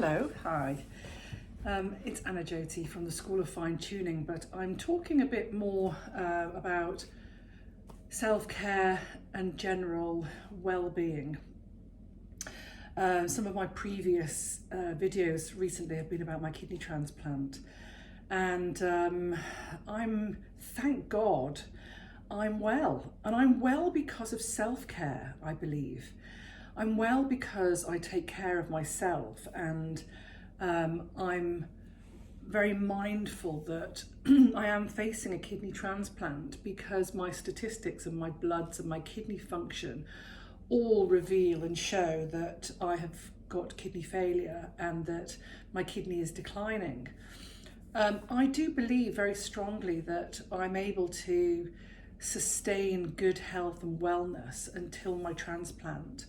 Hello, hi. It's Anna Jyoti from the School of Fine Tuning, but I'm talking a bit more about self-care and general well-being. Some of my previous videos recently have been about my kidney transplant, and thank God, I'm well. And I'm well because of self-care, I believe. I'm well because I take care of myself, and I'm very mindful that I am facing a kidney transplant because my statistics and my bloods and my kidney function all reveal and show that I have got kidney failure and that my kidney is declining. I do believe very strongly that I'm able to sustain good health and wellness until my transplant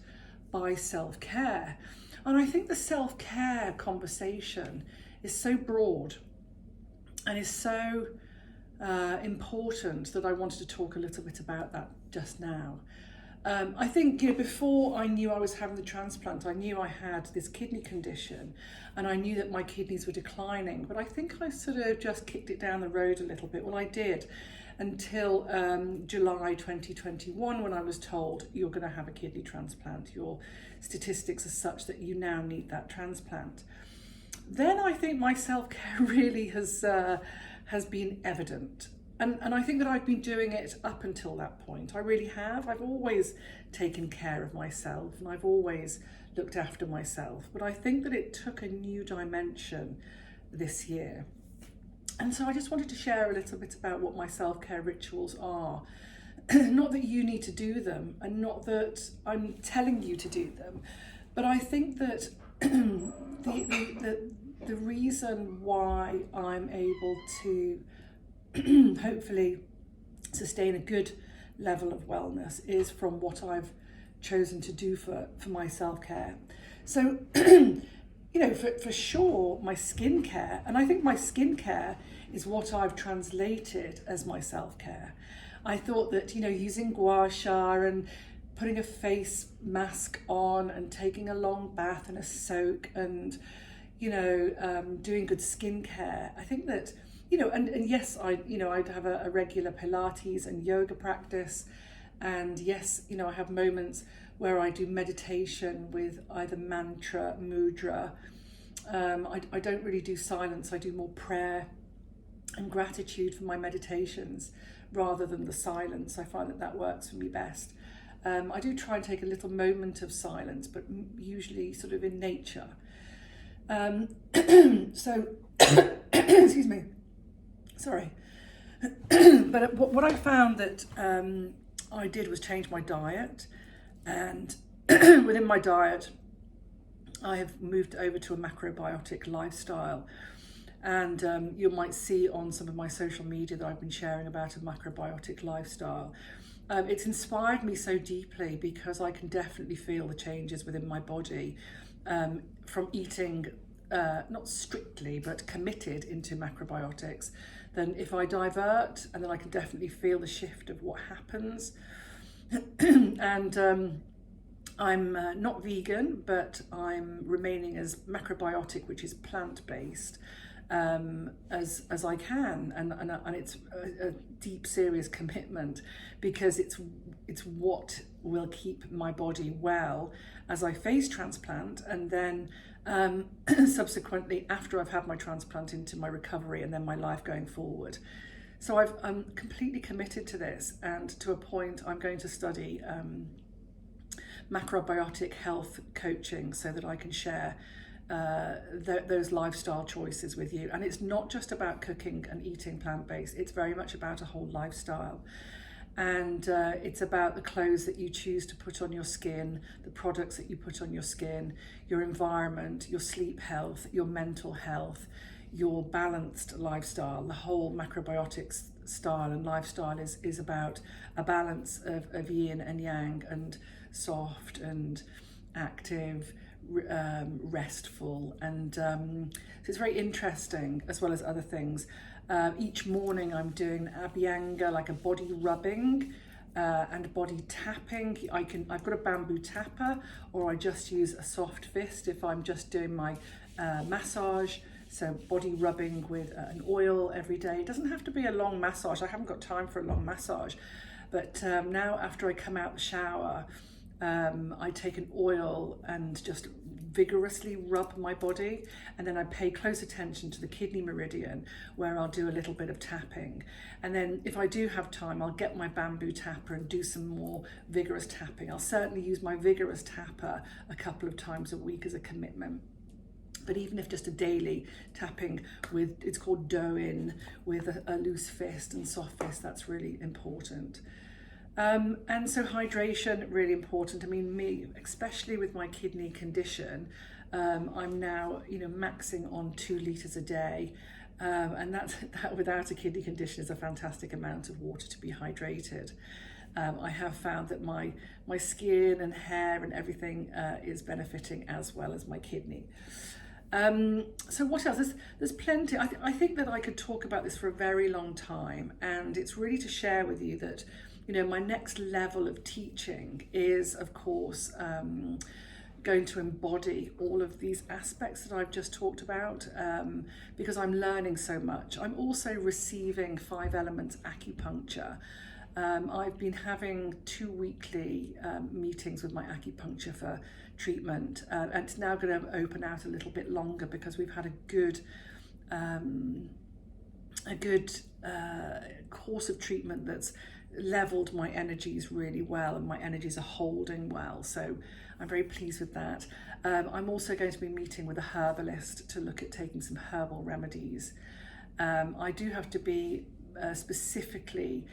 by self-care. And I think the self-care conversation is so broad and is so important that I wanted to talk a little bit about that just now. I think, before I knew I was having the transplant, I knew I had this kidney condition and I knew that my kidneys were declining, but I think I sort of just kicked it down the road a little bit. Well, I did, until July 2021, when I was told you're going to have a kidney transplant. Your statistics are such that you now need that transplant. Then I think my self-care really has been evident. And I think that I've been doing it up until that point. I really have. I've always taken care of myself and I've always looked after myself. But I think that it took a new dimension this year. And so I just wanted to share a little bit about what my self-care rituals are. Not that you need to do them, and not that I'm telling you to do them, but I think that the reason why I'm able to hopefully sustain a good level of wellness is from what I've chosen to do for my self-care. So for sure, my skincare, and I think my skincare is what I've translated as my self-care. I thought that, using gua sha and putting a face mask on and taking a long bath and a soak and, doing good skincare, I think that, and yes, I'd have a regular Pilates and yoga practice. And yes, I have moments where I do meditation with either mantra, mudra. I don't really do silence. I do more prayer and gratitude for my meditations rather than the silence. I find that works for me best. I do try and take a little moment of silence, but usually sort of in nature. So, excuse me, sorry. But what I found that I did was change my diet, and within my diet I have moved over to a macrobiotic lifestyle, and you might see on some of my social media that I've been sharing about a macrobiotic lifestyle. It's inspired me so deeply because I can definitely feel the changes within my body from eating not strictly but committed into macrobiotics. Then if I divert, and then I can definitely feel the shift of what happens. And I'm not vegan, but I'm remaining as macrobiotic, which is plant-based, as I can, and it's a deep, serious commitment, because it's what will keep my body well as I face transplant, and then subsequently after I've had my transplant, into my recovery and then my life going forward. So I'm completely committed to this, and to a point I'm going to study macrobiotic health coaching so that I can share those lifestyle choices with you. And it's not just about cooking and eating plant-based, it's very much about a whole lifestyle. And it's about the clothes that you choose to put on your skin, the products that you put on your skin, your environment, your sleep health, your mental health, your balanced lifestyle. The whole macrobiotics style and lifestyle is about a balance of yin and yang, and soft and active, restful, and so it's very interesting, as well as other things. Each morning I'm doing Abhyanga, like a body rubbing, and body tapping. I've got a bamboo tapper, or I just use a soft fist if I'm just doing my massage. So body rubbing with an oil every day. It doesn't have to be a long massage. I haven't got time for a long massage. But now after I come out the shower, I take an oil and just vigorously rub my body, and then I pay close attention to the kidney meridian, where I'll do a little bit of tapping. And then if I do have time, I'll get my bamboo tapper and do some more vigorous tapping. I'll certainly use my vigorous tapper a couple of times a week as a commitment. But even if just a daily tapping with, it's called dough-in, with a loose fist and soft fist, that's really important. And so hydration, really important. I mean, me, especially with my kidney condition, I'm now, maxing on 2 litres a day. And that without a kidney condition is a fantastic amount of water to be hydrated. I have found that my skin and hair and everything is benefiting, as well as my kidney. So what else? There's plenty. I think that I could talk about this for a very long time, and it's really to share with you that my next level of teaching is, of course, going to embody all of these aspects that I've just talked about, because I'm learning so much. I'm also receiving 5 elements acupuncture. I've been having 2 weekly meetings with my acupuncture for treatment, and it's now going to open out a little bit longer because we've had a good course of treatment that's leveled my energies really well, and my energies are holding well, so I'm very pleased with that. I'm also going to be meeting with a herbalist to look at taking some herbal remedies. I do have to be specifically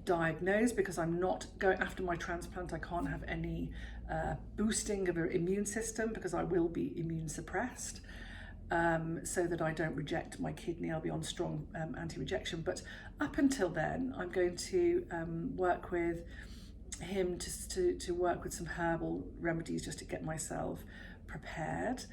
diagnosed, because I'm not going after my transplant. I can't have any boosting of the immune system, because I will be immune suppressed. So that I don't reject my kidney. I'll be on strong anti-rejection. But up until then, I'm going to work with him to work with some herbal remedies just to get myself prepared.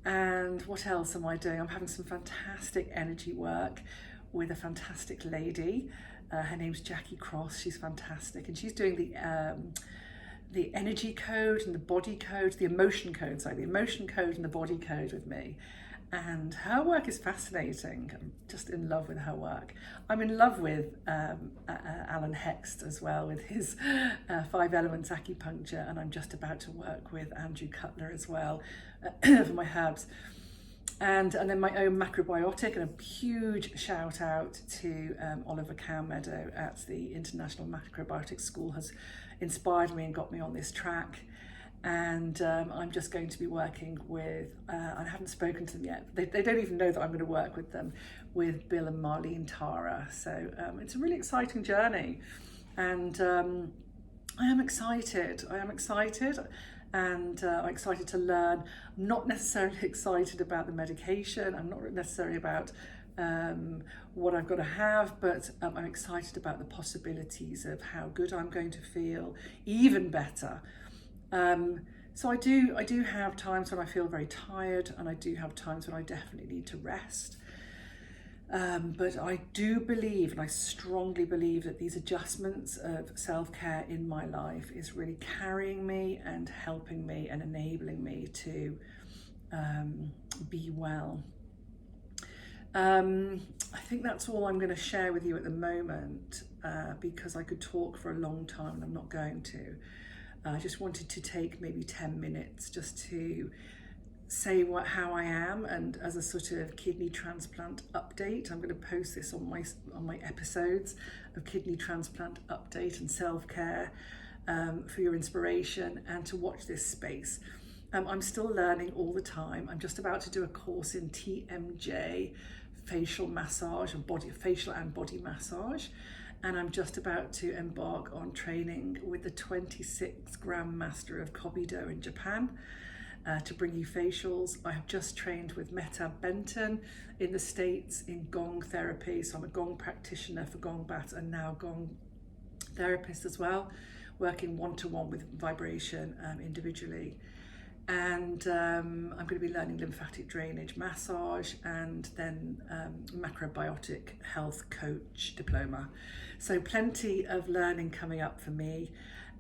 And what else am I doing? I'm having some fantastic energy work with a fantastic lady. Her name's Jackie Cross. She's fantastic, and she's doing the energy code and the body code, the emotion code and the body code with me. And her work is fascinating. I'm just in love with her work. I'm in love with Alan Hext as well, with his 5 elements acupuncture, and I'm just about to work with Andrew Cutler as well for my herbs. And then my own macrobiotic, and a huge shout out to Oliver Cowmeadow at the International Macrobiotics School, has inspired me and got me on this track. And I'm just going to be working with, I haven't spoken to them yet, they don't even know that I'm going to work with them, with Bill and Marlene Tara. So it's a really exciting journey, and I am excited, and I'm excited to learn. I'm not necessarily excited about the medication, I'm not necessarily about what I've got to have, but I'm excited about the possibilities of how good I'm going to feel, even better. So I do have times when I feel very tired, and I do have times when I definitely need to rest. But I do believe, and I strongly believe, that these adjustments of self-care in my life is really carrying me and helping me and enabling me to be well. I think that's all I'm going to share with you at the moment, because I could talk for a long time and I'm not going to. I just wanted to take maybe 10 minutes just to say how I am, and as a sort of kidney transplant update. I'm going to post this on my episodes of kidney transplant update and self-care, for your inspiration and to watch this space. I'm still learning all the time. I'm just about to do a course in TMJ, facial massage, and facial and body massage. And I'm just about to embark on training with the 26 Grandmaster of Kobido in Japan to bring you facials. I have just trained with Meta Benton in the States in Gong therapy. So I'm a Gong practitioner for Gong Bat, and now Gong therapist as well, working one-to-one with vibration individually. And I'm going to be learning lymphatic drainage massage and then macrobiotic health coach diploma. So plenty of learning coming up for me.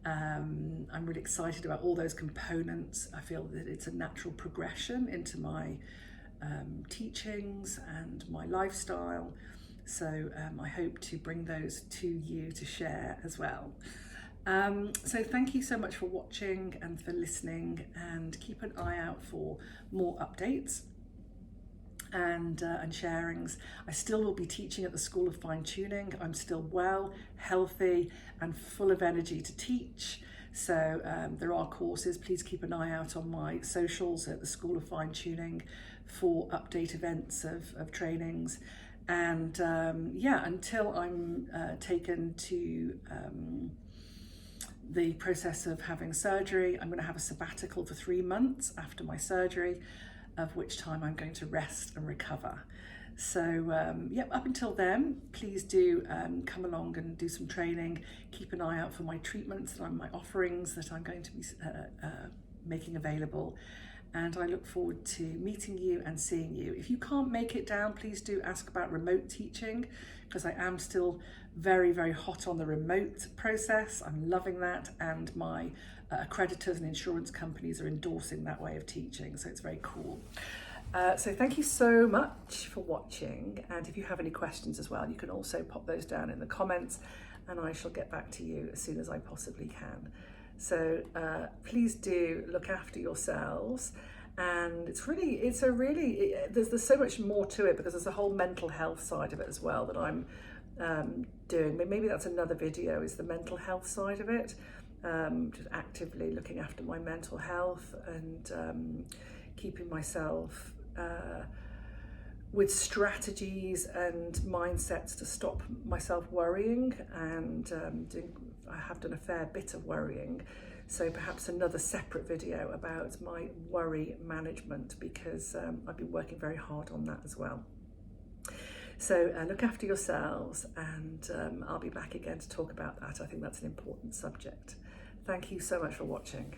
I'm really excited about all those components. I feel that it's a natural progression into my teachings and my lifestyle. So I hope to bring those to you to share as well. So thank you so much for watching and for listening, and keep an eye out for more updates and sharings. I still will be teaching at the School of Fine Tuning. I'm still well, healthy and full of energy to teach. So there are courses. Please keep an eye out on my socials at the School of Fine Tuning for update events of trainings. And yeah, until I'm taken to the process of having surgery, I'm going to have a sabbatical for 3 months after my surgery, of which time I'm going to rest and recover. So yep, up until then, please do come along and do some training. Keep an eye out for my treatments and my offerings that I'm going to be making available. And I look forward to meeting you and seeing you. If you can't make it down, please do ask about remote teaching, because I am still very, very hot on the remote process. I'm loving that, and my accreditors and insurance companies are endorsing that way of teaching, so it's very cool. So thank you so much for watching, and if you have any questions as well, you can also pop those down in the comments and I shall get back to you as soon as I possibly can. So please do look after yourselves, and there's so much more to it, because there's a whole mental health side of it as well that I'm doing. Maybe that's another video, is the mental health side of it, just actively looking after my mental health and keeping myself with strategies and mindsets to stop myself worrying, and I have done a fair bit of worrying, so perhaps another separate video about my worry management, because I've been working very hard on that as well. So look after yourselves, and I'll be back again to talk about that. I think that's an important subject. Thank you so much for watching.